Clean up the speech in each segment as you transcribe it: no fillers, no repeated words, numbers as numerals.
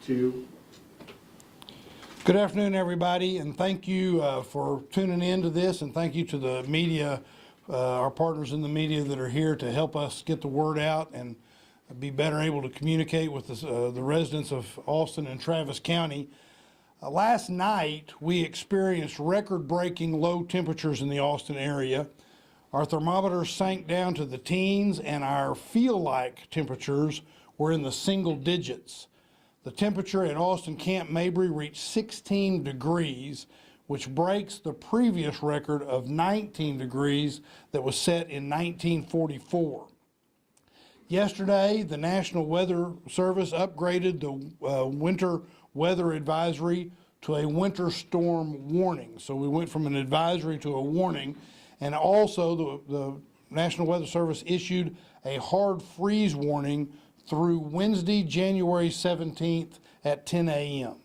2. Good afternoon, everybody, and thank you for tuning in to this, and thank you to the media, our partners in the media that are here to help us get the word out and be better able to communicate with the residents of Austin and Travis County. Last night, we experienced record-breaking low temperatures in the Austin area. Our thermometers sank down to the teens, and our feel-like temperatures were in the single digits. The temperature at Austin Camp Mabry reached 16 degrees, which breaks the previous record of 19 degrees that was set in 1944. Yesterday, the National Weather Service upgraded the winter weather advisory to a winter storm warning. So we went from an advisory to a warning, and also the National Weather Service issued a hard freeze warning through Wednesday, January 17th at 10 a.m.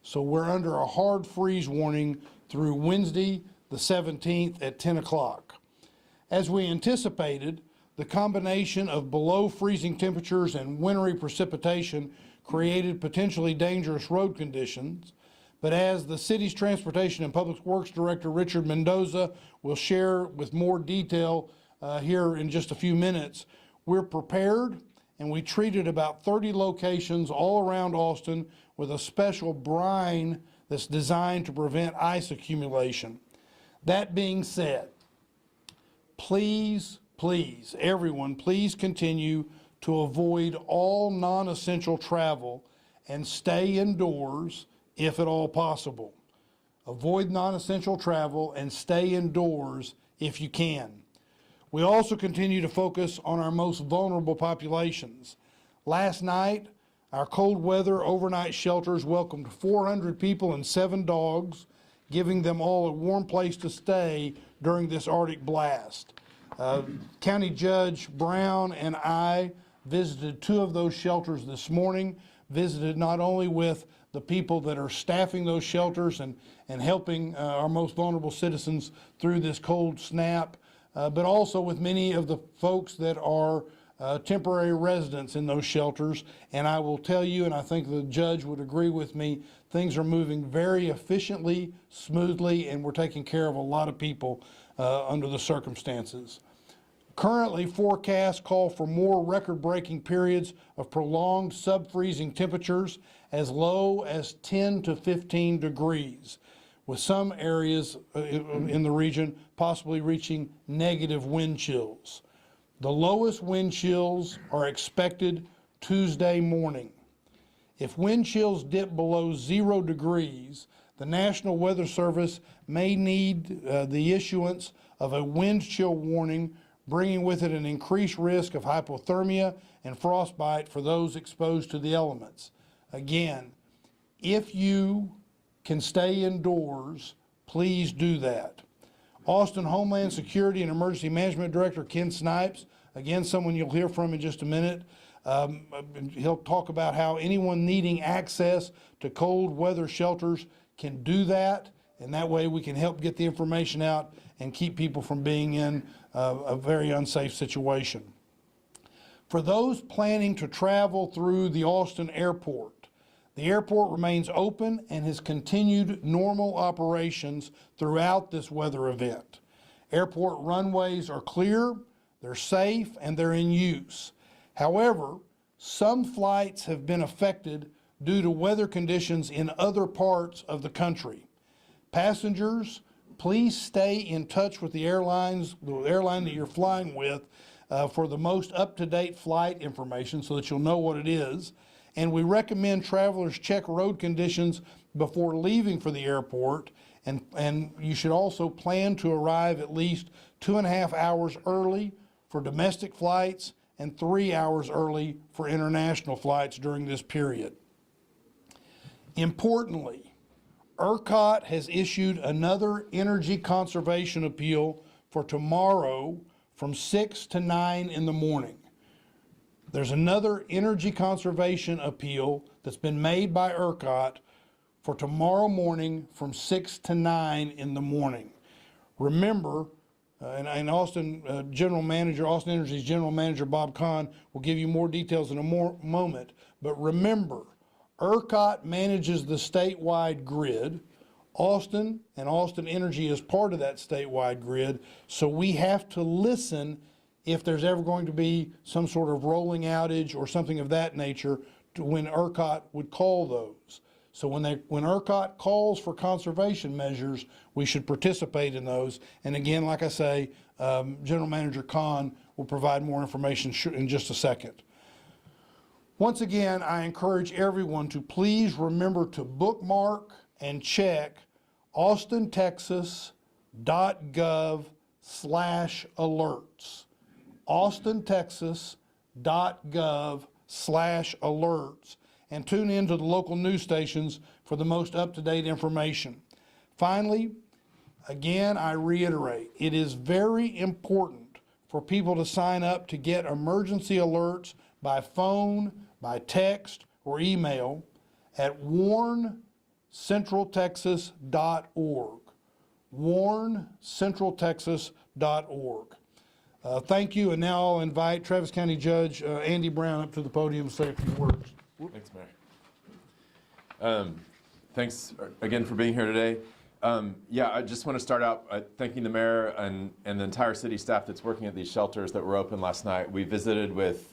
So we're under a hard freeze warning through Wednesday, the 17th at 10 o'clock. As we anticipated, the combination of below freezing temperatures and wintry precipitation created potentially dangerous road conditions. But as the city's Transportation and Public Works Director, Richard Mendoza, will share with more detail here in just a few minutes, we're prepared, and we treated about 30 locations all around Austin with a special brine that's designed to prevent ice accumulation. That being said, please, everyone, please continue to avoid all non-essential travel and stay indoors if at all possible. Avoid non-essential travel and stay indoors if you can. We also continue to focus on our most vulnerable populations. Last night, our cold weather overnight shelters welcomed 400 people and 7 dogs, giving them all a warm place to stay during this Arctic blast. County Judge Brown and I visited 2 of those shelters this morning, visited not only with the people that are staffing those shelters and helping our most vulnerable citizens through this cold snap, but also with many of the folks that are temporary residents in those shelters. And I will tell you, and I think the judge would agree with me, things are moving very efficiently, smoothly, and we're taking care of a lot of people under the circumstances. Currently, forecasts call for more record-breaking periods of prolonged sub-freezing temperatures as low as 10 to 15 degrees, with some areas in the region possibly reaching negative wind chills. The lowest wind chills are expected Tuesday morning. If wind chills dip below 0 degrees, the National Weather Service may need the issuance of a wind chill warning, bringing with it an increased risk of hypothermia and frostbite for those exposed to the elements. Again, if you can stay indoors, please do that. Austin Homeland Security and Emergency Management Director Ken Snipes, again, someone you'll hear from in just a minute. He'll talk about how anyone needing access to cold weather shelters can do that, and that way we can help get the information out and keep people from being in a very unsafe situation. For those planning to travel through the Austin airport, the airport remains open and has continued normal operations throughout this weather event. Airport runways are clear, they're safe, and they're in use. However, some flights have been affected due to weather conditions in other parts of the country. Passengers, please stay in touch with the airline that you're flying with for the most up-to-date flight information so that you'll know what it is. And we recommend travelers check road conditions before leaving for the airport, and you should also plan to arrive at least 2.5 hours early for domestic flights and 3 hours early for international flights during this period. Importantly, ERCOT has issued another energy conservation appeal for tomorrow from 6 to 9 in the morning. There's another energy conservation appeal that's been made by ERCOT for tomorrow morning from 6 to 9 in the morning. Remember, and Austin Energy's General Manager Bob Kahn will give you more details in a moment, but remember, ERCOT manages the statewide grid. Austin and Austin Energy is part of that statewide grid, so we have to listen if there's ever going to be some sort of rolling outage or something of that nature to when ERCOT would call those. So when ERCOT calls for conservation measures, we should participate in those. And again, like I say, General Manager Khan will provide more information in just a second. Once again, I encourage everyone to please remember to bookmark and check austintexas.gov/alerts. austintexas.gov/alerts, and tune in to the local news stations for the most up-to-date information. Finally, again, I reiterate, it is very important for people to sign up to get emergency alerts by phone, by text, or email at warncentraltexas.org. warncentraltexas.org. Thank you, and now I'll invite Travis County Judge Andy Brown up to the podium to say a few words. Thanks, Mayor. Thanks again for being here today. Yeah, I just want to start out thanking the mayor and the entire city staff that's working at these shelters that were open last night. We visited with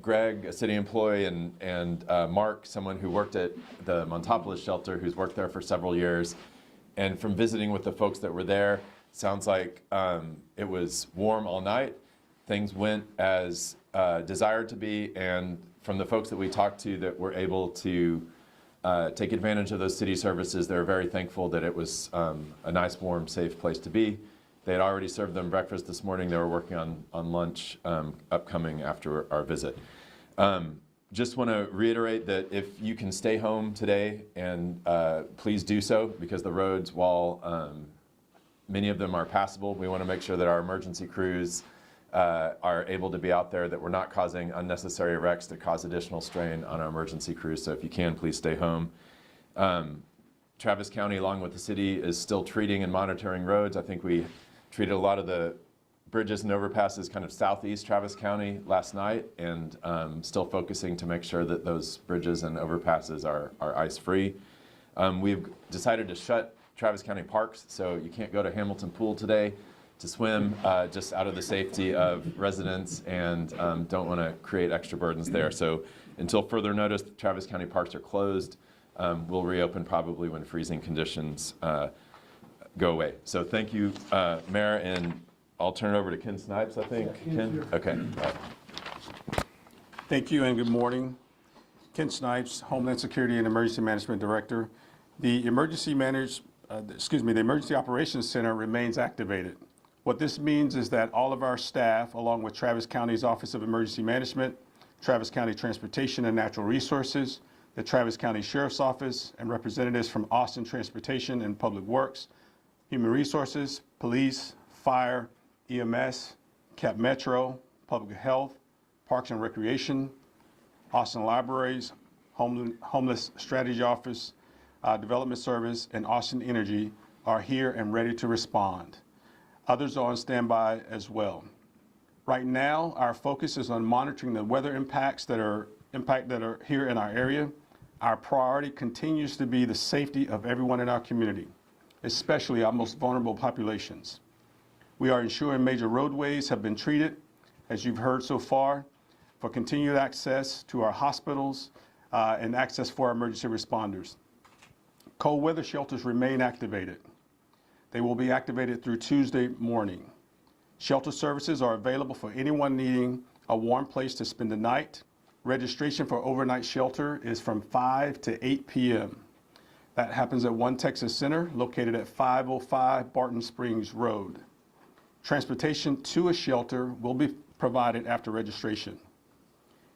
Greg, a city employee, and Mark, someone who worked at the Montopolis shelter, who's worked there for several years. And from visiting with the folks that were there, sounds like it was warm all night. Things went as desired to be, and from the folks that we talked to that were able to take advantage of those city services, they were very thankful that it was a nice, warm, safe place to be. They had already served them breakfast this morning. They were working on lunch upcoming after our visit. Just want to reiterate that if you can stay home today, and please do so, because the roads, while many of them are passable, we want to make sure that our emergency crews are able to be out there, that we're not causing unnecessary wrecks that cause additional strain on our emergency crews. So if you can, please stay home. Travis County, along with the city, is still treating and monitoring roads. I think we treated a lot of the bridges and overpasses kind of southeast Travis County last night, and still focusing to make sure that those bridges and overpasses are ice-free. We've decided to shut Travis County parks, so you can't go to Hamilton Pool today to swim, just out of the safety of residents, and don't want to create extra burdens there. So until further notice, Travis County parks are closed. We'll reopen probably when freezing conditions go away. So thank you, Mayor, and I'll turn it over to Ken Snipes, I think. Ken? Okay. All right. Thank you and good morning. Ken Snipes, Homeland Security and Emergency Management Director. The Emergency Operations Center remains activated. What this means is that all of our staff, along with Travis County's Office of Emergency Management, Travis County Transportation and Natural Resources, the Travis County Sheriff's Office, and representatives from Austin Transportation and Public Works, Human Resources, Police, Fire, EMS, Cap Metro, Public Health, Parks and Recreation, Austin Libraries, Homeless Strategy Office, Development Service, and Austin Energy are here and ready to respond. Others are on standby as well. Right now, our focus is on monitoring the weather impacts that are here in our area. Our priority continues to be the safety of everyone in our community, especially our most vulnerable populations. We are ensuring major roadways have been treated, as you've heard so far, for continued access to our hospitals and access for our emergency responders. Cold weather shelters remain activated. They will be activated through Tuesday morning. Shelter services are available for anyone needing a warm place to spend the night. Registration for overnight shelter is from 5 to 8 p.m. That happens at One Texas Center, located at 505 Barton Springs Road. Transportation to a shelter will be provided after registration.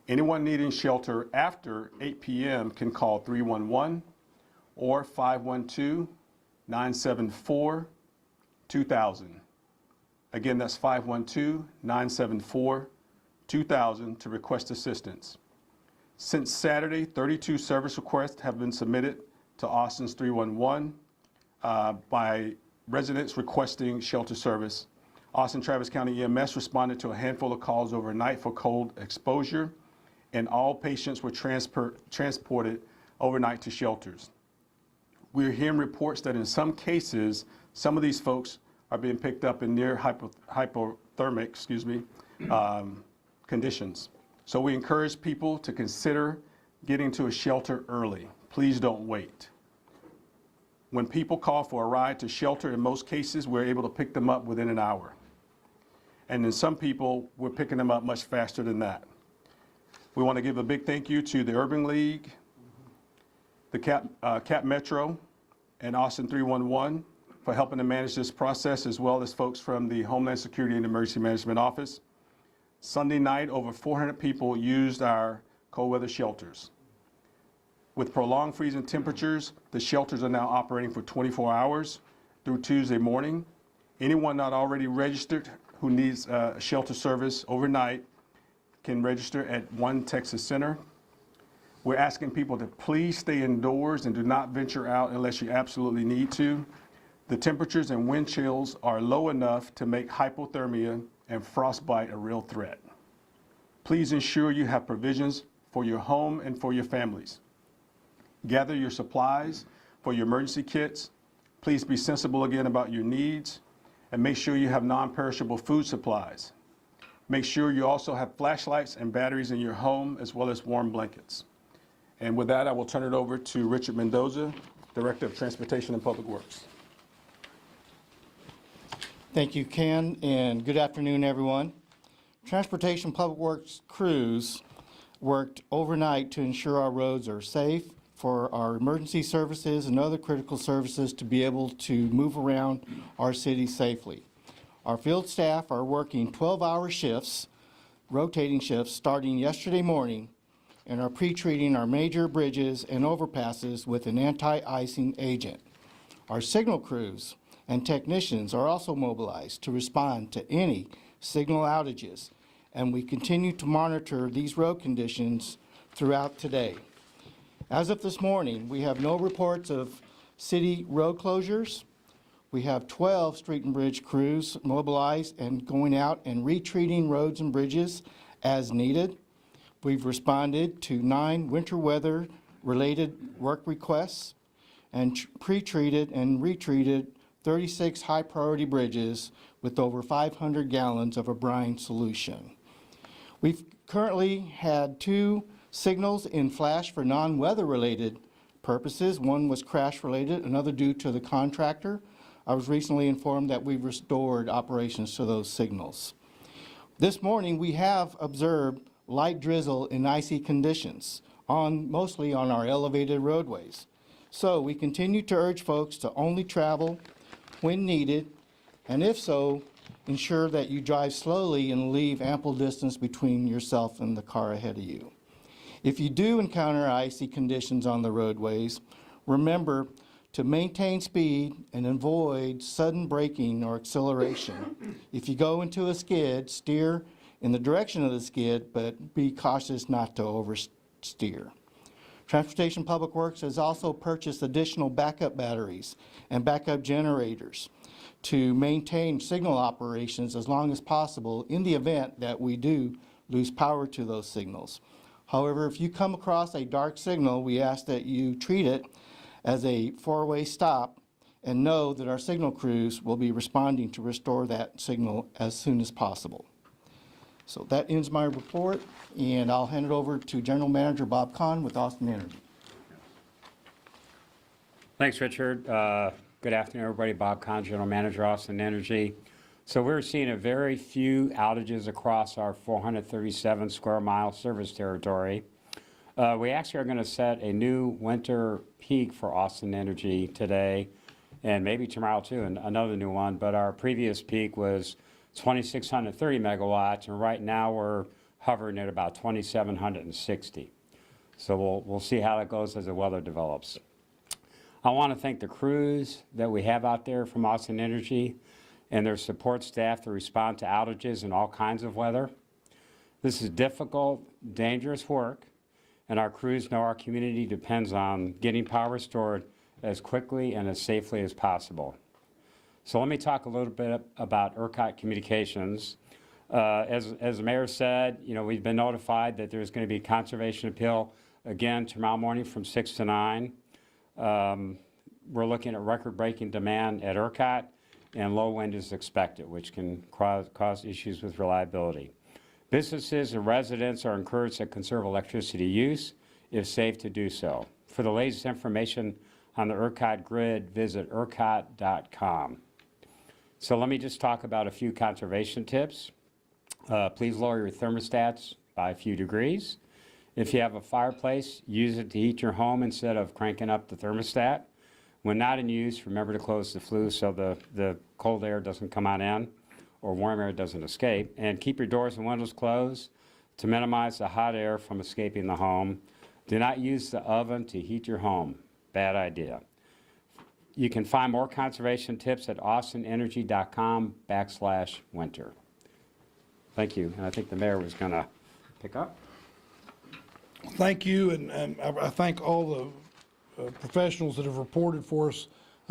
Anyone needing shelter after 8 p.m. can call 311 or 512-974-2000. Again, that's 512-974-2000 to request assistance. Since Saturday, 32 service requests have been submitted to Austin's 311 by residents requesting shelter service. Austin Travis County EMS responded to a handful of calls overnight for cold exposure, and all patients were transported overnight to shelters. We're hearing reports that in some cases, some of these folks are being picked up in near hypothermic, conditions. So we encourage people to consider getting to a shelter early. Please don't wait. When people call for a ride to shelter, in most cases, we're able to pick them up within an hour. And in some people, we're picking them up much faster than that. We want to give a big thank you to the Urban League, the Cap Metro, and Austin 311 for helping to manage this process, as well as folks from the Homeland Security and Emergency Management Office. Sunday night, over 400 people used our cold weather shelters. With prolonged freezing temperatures, the shelters are now operating for 24 hours through Tuesday morning. Anyone not already registered who needs shelter service overnight can register at One Texas Center. We're asking people to please stay indoors and do not venture out unless you absolutely need to. The temperatures and wind chills are low enough to make hypothermia and frostbite a real threat. Please ensure you have provisions for your home and for your families. Gather your supplies for your emergency kits. Please be sensible again about your needs, and make sure you have non-perishable food supplies. Make sure you also have flashlights and batteries in your home, as well as warm blankets. And with that, I will turn it over to Richard Mendoza, Director of Transportation and Public Works. Thank you, Ken, and good afternoon, everyone. Transportation Public Works crews worked overnight to ensure our roads are safe for our emergency services and other critical services to be able to move around our city safely. Our field staff are working 12-hour shifts, rotating shifts, starting yesterday morning, and are pre-treating our major bridges and overpasses with an anti-icing agent. Our signal crews and technicians are also mobilized to respond to any signal outages, and we continue to monitor these road conditions throughout today. As of this morning, we have no reports of city road closures. We have 12 street and bridge crews mobilized and going out and retreating roads and bridges as needed. We've responded to 9 winter weather related work requests and pre-treated and retreated 36 high priority bridges with over 500 gallons of a brine solution. We've currently had 2 signals in flash for non-weather related purposes. One was crash related, another due to the contractor. I was recently informed that we've restored operations to those signals. This morning we have observed light drizzle in icy conditions, mostly on our elevated roadways. So we continue to urge folks to only travel when needed, and if so, ensure that you drive slowly and leave ample distance between yourself and the car ahead of you. If you do encounter icy conditions on the roadways, remember to maintain speed and avoid sudden braking or acceleration. If you go into a skid, steer in the direction of the skid, but be cautious not to oversteer. Transportation Public Works has also purchased additional backup batteries and backup generators to maintain signal operations as long as possible in the event that we do lose power to those signals. However, if you come across a dark signal, we ask that you treat it as a 4-way stop and know that our signal crews will be responding to restore that signal as soon as possible. So that ends my report, and I'll hand it over to General Manager Bob Kahn with Austin Energy. Thanks, Richard. Good afternoon, everybody. Bob Kahn, General Manager, Austin Energy. So we're seeing a very few outages across our 437 square mile service territory. We actually are going to set a new winter peak for Austin Energy today, and maybe tomorrow too, and another new one. But our previous peak was 2,630 megawatts, and right now we're hovering at about 2,760. So we'll see how that goes as the weather develops. I want to thank the crews that we have out there from Austin Energy and their support staff to respond to outages in all kinds of weather. This is difficult, dangerous work, and our crews know our community depends on getting power restored as quickly and as safely as possible. So let me talk a little bit about ERCOT communications. As the mayor said, we've been notified that there's going to be a conservation appeal again, tomorrow morning from 6 to 9. We're looking at record-breaking demand at ERCOT, and low wind is expected, which can cause issues with reliability. Businesses and residents are encouraged to conserve electricity use if safe to do so. For the latest information on the ERCOT grid, visit ERCOT.com. So let me just talk about a few conservation tips. Please lower your thermostats by a few degrees. If you have a fireplace, use it to heat your home instead of cranking up the thermostat. When not in use, remember to close the flue so the cold air doesn't come on in or warm air doesn't escape. And keep your doors and windows closed to minimize the hot air from escaping the home. Do not use the oven to heat your home. Bad idea. You can find more conservation tips at austinenergy.com/winter. Thank you. And I think the mayor was going to pick up. Thank you, and I thank all the professionals that have reported for us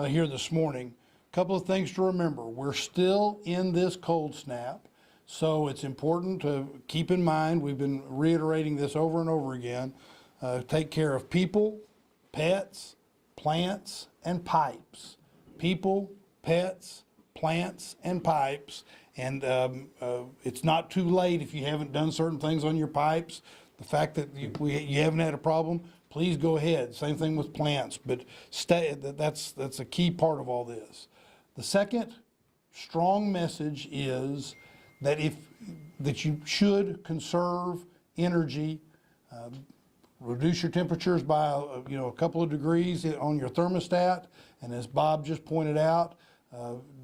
here this morning. A couple of things to remember. We're still in this cold snap, so it's important to keep in mind, we've been reiterating this over and over again, take care of people, pets, plants, and pipes. People, pets, plants, and pipes. And it's not too late if you haven't done certain things on your pipes. The fact that you haven't had a problem, please go ahead. Same thing with plants, but that's a key part of all this. The second strong message is that you should conserve energy, reduce your temperatures by a couple of degrees on your thermostat, and as Bob just pointed out,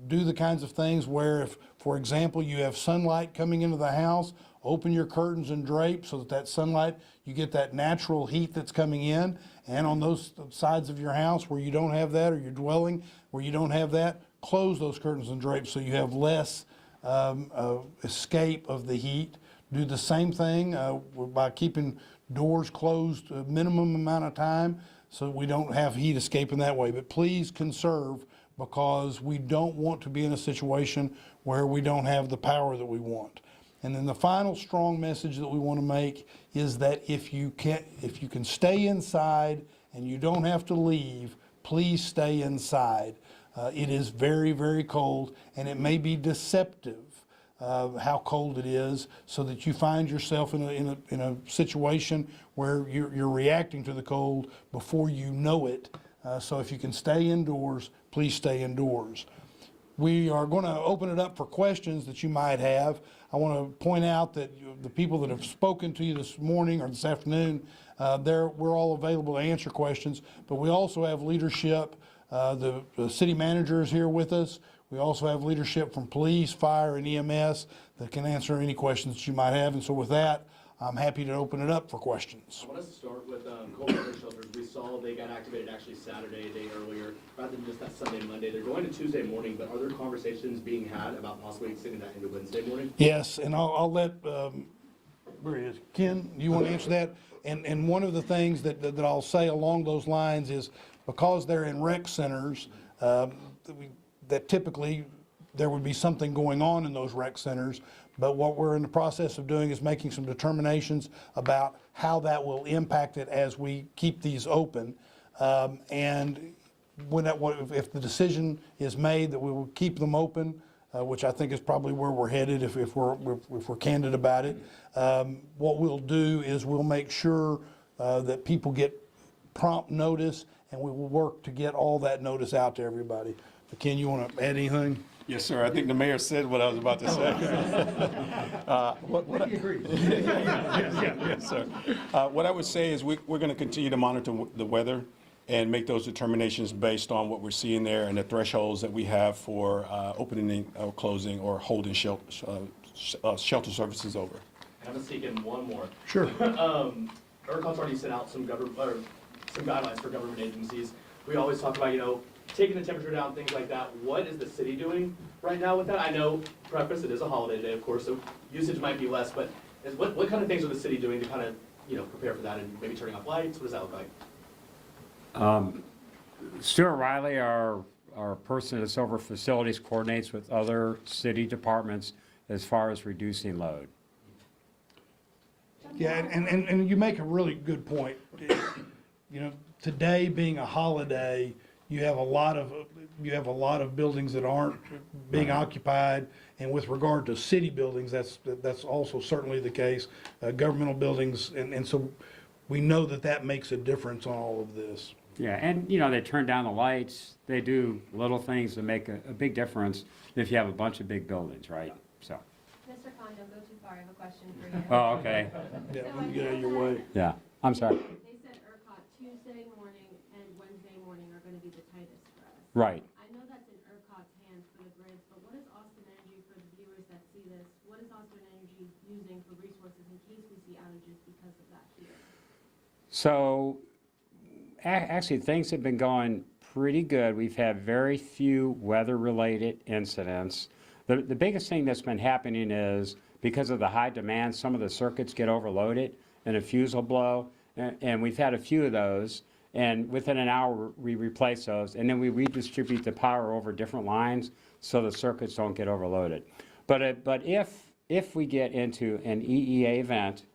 do the kinds of things where if, for example, you have sunlight coming into the house, open your curtains and drapes so that sunlight, you get that natural heat that's coming in. And on those sides of your house where you don't have that, or your dwelling where you don't have that, close those curtains and drapes so you have less escape of the heat. Do the same thing by keeping doors closed a minimum amount of time so we don't have heat escaping that way. But please conserve, because we don't want to be in a situation where we don't have the power that we want. And then the final strong message that we want to make is that if you can stay inside and you don't have to leave, please stay inside. It is very, very cold, and it may be deceptive how cold it is, so that you find yourself in a situation where you're reacting to the cold before you know it. So if you can stay indoors, please stay indoors. We are going to open it up for questions that you might have. I want to point out that the people that have spoken to you this morning or this afternoon, we're all available to answer questions, but we also have leadership. The city manager is here with us. We also have leadership from police, fire, and EMS that can answer any questions that you might have. And so with that, I'm happy to open it up for questions. I want to start with cold weather shelters. We saw they got activated actually Saturday, a day earlier, rather than just that Sunday and Monday. They're going to Tuesday morning, but are there conversations being had about possibly extending that into Wednesday morning? Yes, and I'll let, where he is, Ken, you want to answer that? And one of the things that I'll say along those lines is, because they're in rec centers, that typically there would be something going on in those rec centers. But what we're in the process of doing is making some determinations about how that will impact it as we keep these open. And if the decision is made that we will keep them open, which I think is probably where we're headed if we're candid about it, what we'll do is we'll make sure that people get prompt notice, and we will work to get all that notice out to everybody. But Ken, you want to add anything? Yes, sir. I think the mayor said what I was about to say. Yes, sir. What I would say is we're going to continue to monitor the weather and make those determinations based on what we're seeing there and the thresholds that we have for opening or closing or holding shelter services over. And I'm going to sneak in one more. Sure. ERCOT's already sent out some guidelines for government agencies. We always talk about, taking the temperature down, things like that. What is the city doing right now with that? I know, preface, it is a holiday day, of course, so usage might be less, but what kind of things are the city doing to kind of, prepare for that, and maybe turning off lights? What does that look like? Stuart Riley, our person that's over facilities, coordinates with other city departments as far as reducing load. Yeah, and you make a really good point. You know, today being a holiday, you have a lot of buildings that aren't being occupied. And with regard to city buildings, that's also certainly the case, governmental buildings. And so we know that makes a difference on all of this. Yeah, and you know, they turn down the lights, they do little things that make a big difference if you have a bunch of big buildings, right? So. Mr. Khan, don't go too far. I have a question for you. Oh, okay. Yeah, let me get out of your way. Yeah, I'm sorry. They said ERCOT Tuesday morning and Wednesday morning are going to be the tightest for us. Right. I know that's in ERCOT's hands for the grids, but what is Austin Energy, for the viewers that see this, what is Austin Energy using for resources in case we see outages because of that here? So, actually, things have been going pretty good. We've had very few weather-related incidents. The biggest thing that's been happening is because of the high demand, some of the circuits get overloaded and a fuse will blow. And we've had a few of those. And within an hour, we replace those. And then we redistribute the power over different lines so the circuits don't get overloaded. But if we get into an EEA event,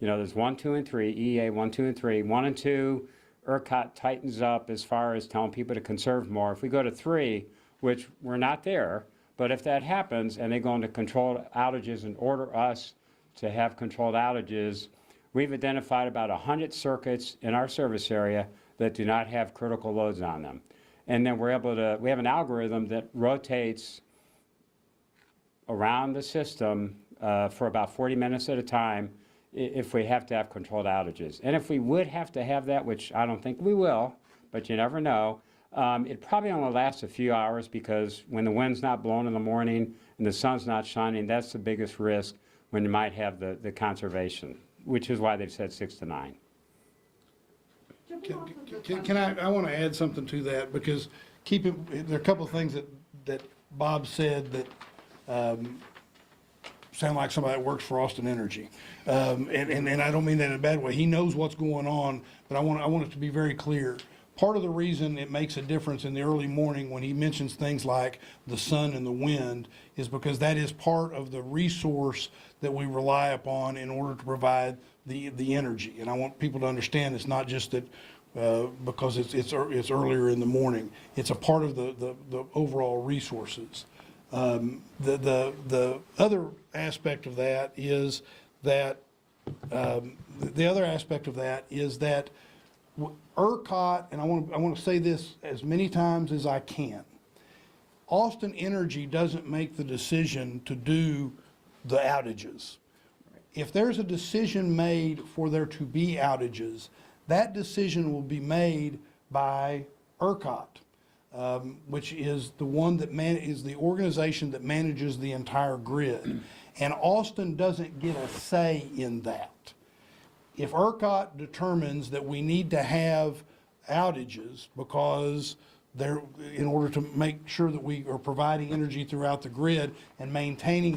you know, there's 1, 2, and 3, EEA 1, 2, and 3. 1 and 2, ERCOT tightens up as far as telling people to conserve more. If we go to 3, which we're not there, but if that happens and they go into controlled outages and order us to have controlled outages, we've identified about 100 circuits in our service area that do not have critical loads on them. And then we have an algorithm that rotates around the system for about 40 minutes at a time if we have to have controlled outages. And if we would have to have that, which I don't think we will, but you never know, it probably only lasts a few hours because when the wind's not blowing in the morning and the sun's not shining, that's the biggest risk when you might have the conservation, which is why they've said 6 to 9. I want to add something to that because there are a couple of things that Bob said that sound like somebody that works for Austin Energy. And I don't mean that in a bad way. He knows what's going on, but I want it to be very clear. Part of the reason it makes a difference in the early morning when he mentions things like the sun and the wind is because that is part of the resource that we rely upon in order to provide the energy. And I want people to understand it's not just that because it's earlier in the morning. It's a part of the overall resources. The other aspect of that is that ERCOT, and I want to say this as many times as I can, Austin Energy doesn't make the decision to do the outages. If there's a decision made for there to be outages, that decision will be made by ERCOT, which is the one that is the organization that manages the entire grid. And Austin doesn't get a say in that. If ERCOT determines that we need to have outages because in order to make sure that we are providing energy throughout the grid and maintaining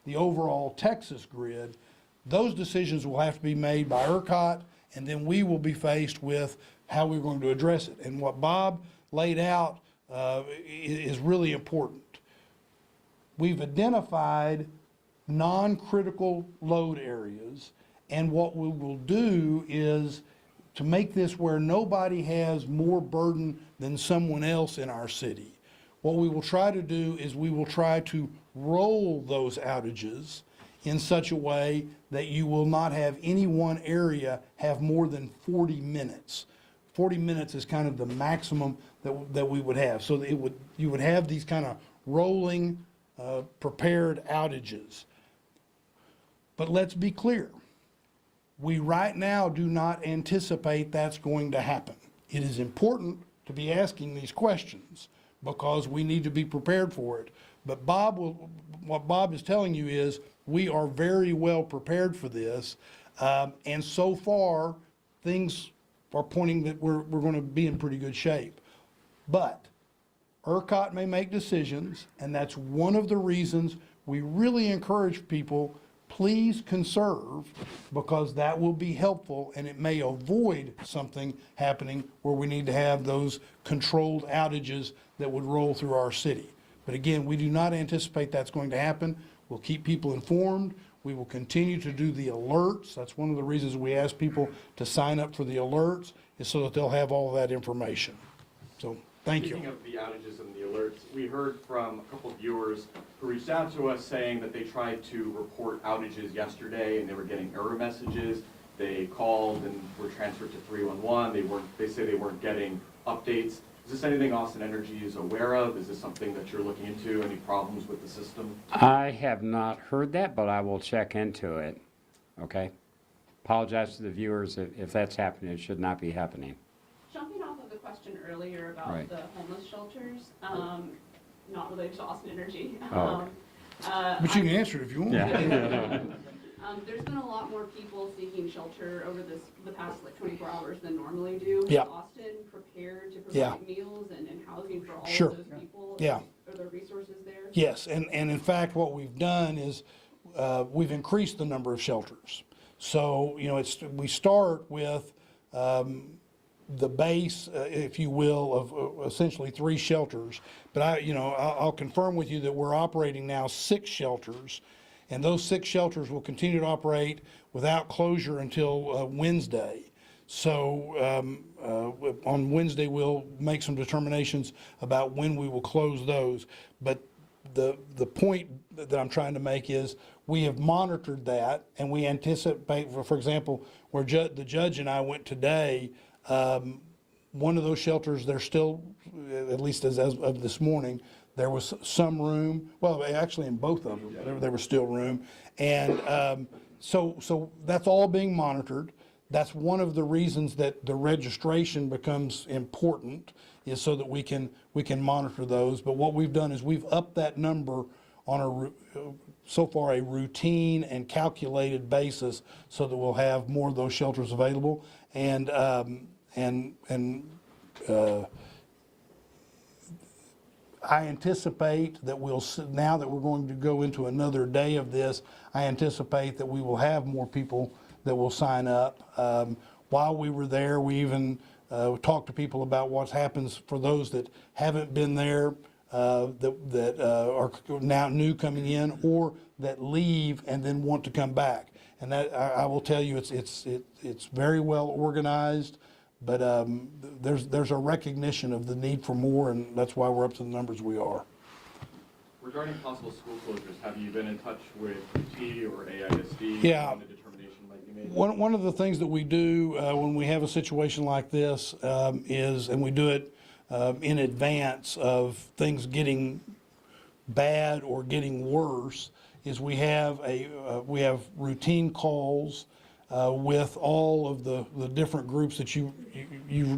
the overall Texas grid, those decisions will have to be made by ERCOT, and then we will be faced with how we're going to address it. And what Bob laid out is really important. We've identified non-critical load areas, and what we will do is to make this where nobody has more burden than someone else in our city. What we will try to do is we will try to roll those outages in such a way that you will not have any one area have more than 40 minutes. 40 minutes is kind of the maximum that we would have. So you would have these kind of rolling prepared outages. But let's be clear. We right now do not anticipate that's going to happen. It is important to be asking these questions because we need to be prepared for it. But what Bob is telling you is we are very well prepared for this. And so far, things are pointing that we're going to be in pretty good shape. But ERCOT may make decisions, and that's one of the reasons we really encourage people, please conserve, because that will be helpful and it may avoid something happening where we need to have those controlled outages that would roll through our city. But again, we do not anticipate that's going to happen. We'll keep people informed. We will continue to do the alerts. That's one of the reasons we ask people to sign up for the alerts, is so that they'll have all of that information. So, thank you. Speaking of the outages and the alerts, we heard from a couple of viewers who reached out to us saying that they tried to report outages yesterday and they were getting error messages. They called and were transferred to 311. They say they weren't getting updates. Is this anything Austin Energy is aware of? Is this something that you're looking into? Any problems with the system? I have not heard that, but I will check into it, okay? Apologize to the viewers if that's happening. It should not be happening. Jumping off of the question earlier about Right. the homeless shelters, not related to Austin Energy. Oh. But you can answer it if you want. There's been a lot more people seeking shelter over the past like 24 hours than normally do. Yeah. Is Austin prepared to Yeah. provide meals and housing for all Sure. of those people? Yeah. Are there resources there? Yes, and in fact, what we've done is we've increased the number of shelters. So, you know, we start with the base, if you will, of essentially 3 shelters. But I'll confirm with you that we're operating now 6 shelters, and those 6 shelters will continue to operate without closure until Wednesday. So on Wednesday, we'll make some determinations about when we will close those. But the point that I'm trying to make is we have monitored that, and we anticipate, for example, where the judge and I went today, one of those shelters, there's still, at least as of this morning, there was some room. Well, actually in both of them, there was still room. And so that's all being monitored. That's one of the reasons that the registration becomes important, is so that we can monitor those. But what we've done is we've upped that number on so far a routine and calculated basis, so that we'll have more of those shelters available. And I anticipate that now that we're going to go into another day of this, I anticipate that we will have more people that will sign up. While we were there, we even talked to people about what happens for those that haven't been there, that are now new coming in, or that leave and then want to come back. And that I will tell you, it's very well organized. But there's a recognition of the need for more, and that's why we're up to the numbers we are. Regarding possible school closures, have you been in touch with UT or AISD? Yeah. When the determination might be made? One of the things that we do when we have a situation like this is, and we do it in advance of things getting bad or getting worse, is we have routine calls with all of the different groups that you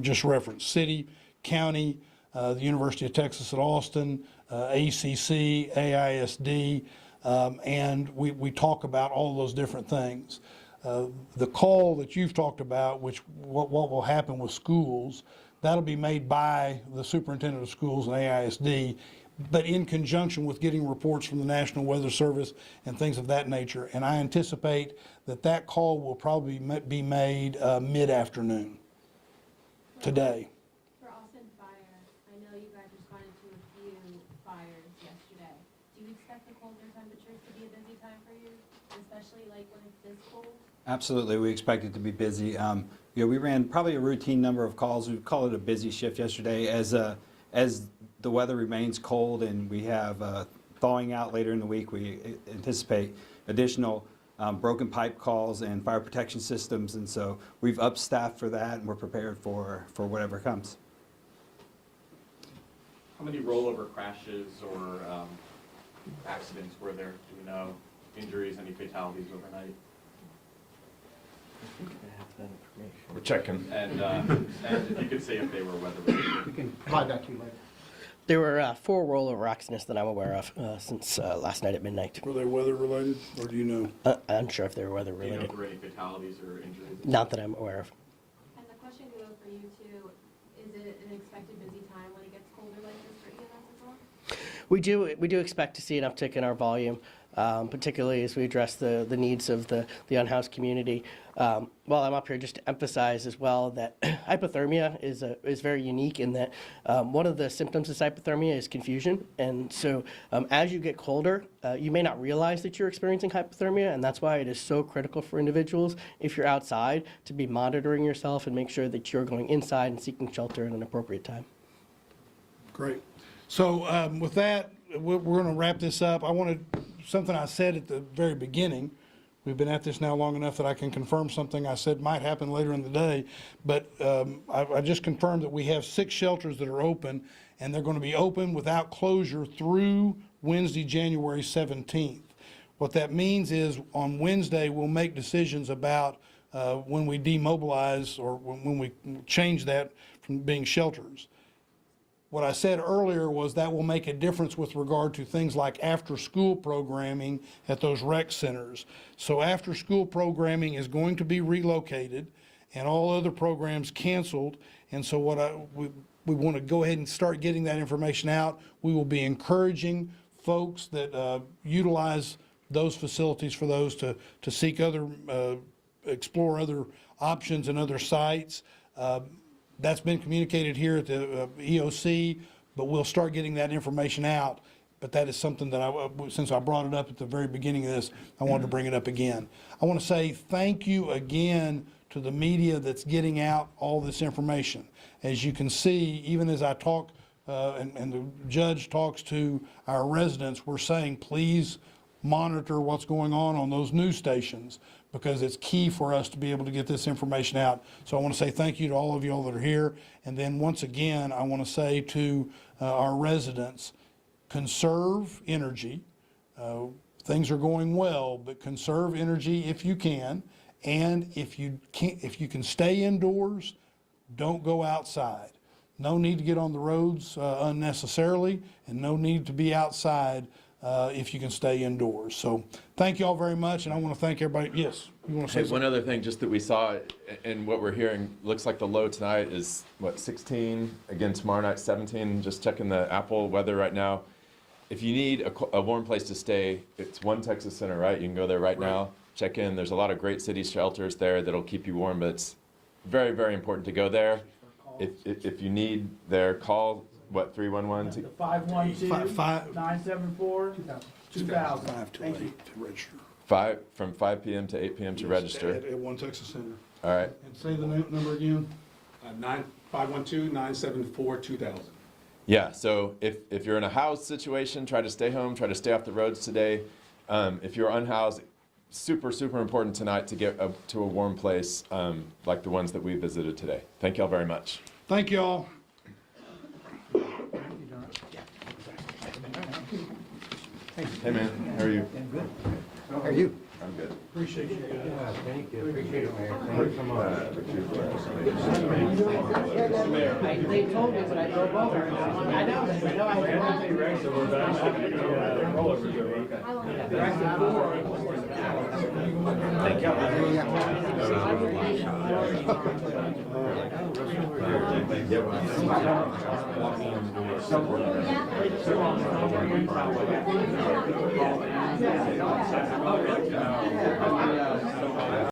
just referenced: city, county, the University of Texas at Austin, ACC, AISD, and we talk about all those different things. The call that you've talked about, which what will happen with schools, that'll be made by the superintendent of schools and AISD, but in conjunction with getting reports from the National Weather Service and things of that nature. And I anticipate that call will probably be made mid-afternoon today. For Austin Fire, I know you guys responded to a few fires yesterday. Do you expect the colder temperatures to be a busy time for you, especially like when it's this cold? Absolutely, we expect it to be busy. We ran probably a routine number of calls. We call it a busy shift yesterday as the weather remains cold and we have thawing out later in the week. We anticipate additional broken pipe calls and fire protection systems, and so we've upped staff for that, and we're prepared for whatever comes. How many rollover crashes or accidents were there? Do we know? Injuries, any fatalities overnight? We're checking. And if you could say if they were weather related. We can provide that to you later. There were 4 rollover accidents that I'm aware of since last night at midnight. Were they weather related, or do you know? I'm sure if they were weather Do you know if related. there were any fatalities or injuries? Not that I'm aware of. And the question goes for you too, is it an expected busy time when it gets colder like this for EMS as well? We do expect to see an uptick in our volume. particularly as we address the needs of the unhoused community. While I'm up here, just to emphasize as well that hypothermia is very unique in that one of the symptoms of hypothermia is confusion. And so as you get colder, you may not realize that you're experiencing hypothermia, and that's why it is so critical for individuals, if you're outside, to be monitoring yourself and make sure that you're going inside and seeking shelter at an appropriate time. Great. So with that, we're going to wrap this up. I wanted something I said at the very beginning. We've been at this now long enough that I can confirm something I said might happen later in the day. But I just confirmed that we have 6 shelters that are open, and they're going to be open without closure through Wednesday, January 17th. What that means is on Wednesday, we'll make decisions about when we demobilize or when we change that from being shelters. What I said earlier was that will make a difference with regard to things like after-school programming at those rec centers. So after-school programming is going to be relocated and all other programs canceled. And so we want to go ahead and start getting that information out. We will be encouraging folks that utilize those facilities for those to seek other, explore other options and other sites. That's been communicated here at the EOC, but we'll start getting that information out. But that is something that since I brought it up at the very beginning of this, I wanted to bring it up again. I want to say thank you again to the media that's getting out all this information. As you can see, even as I talk and the judge talks to our residents, we're saying please monitor what's going on those news stations, because it's key for us to be able to get this information out. So I want to say thank you to all of y'all that are here. And then once again, I want to say to our residents, conserve energy. Things are going well, but conserve energy if you can. And if you can stay indoors, don't go outside. No need to get on the roads unnecessarily, and no need to be outside if you can stay indoors. So thank you all very much, and I want to thank everybody. Yes, you want to say Hey, something? one other thing, just that we saw and what we're hearing, looks like the low tonight is, what, 16? Again, tomorrow night, 17. Just checking the Apple weather right now. If you need a warm place to stay, it's One Texas Center, right? You can go there right now, check in. There's a lot of great city shelters there that'll keep you warm, but it's very, very important to go there. If you need their call, what, 311? 512-974-2000. Thank you. To register. From 5 p.m. to 8 p.m. to register. At One Texas Center. All right. And say the number again. 512-974-2000. Yeah, so if you're in a housed situation, try to stay home, try to stay off the roads today. If you're unhoused, super, super important tonight to get to a warm place like the ones that we visited today. Thank you all very much. Thank you all. Hey man, how are you? I'm good. How are you? I'm good. Appreciate you guys. Thank you. Appreciate it, Mayor. Thanks so much. They told me when I drove over. I know. Thank you.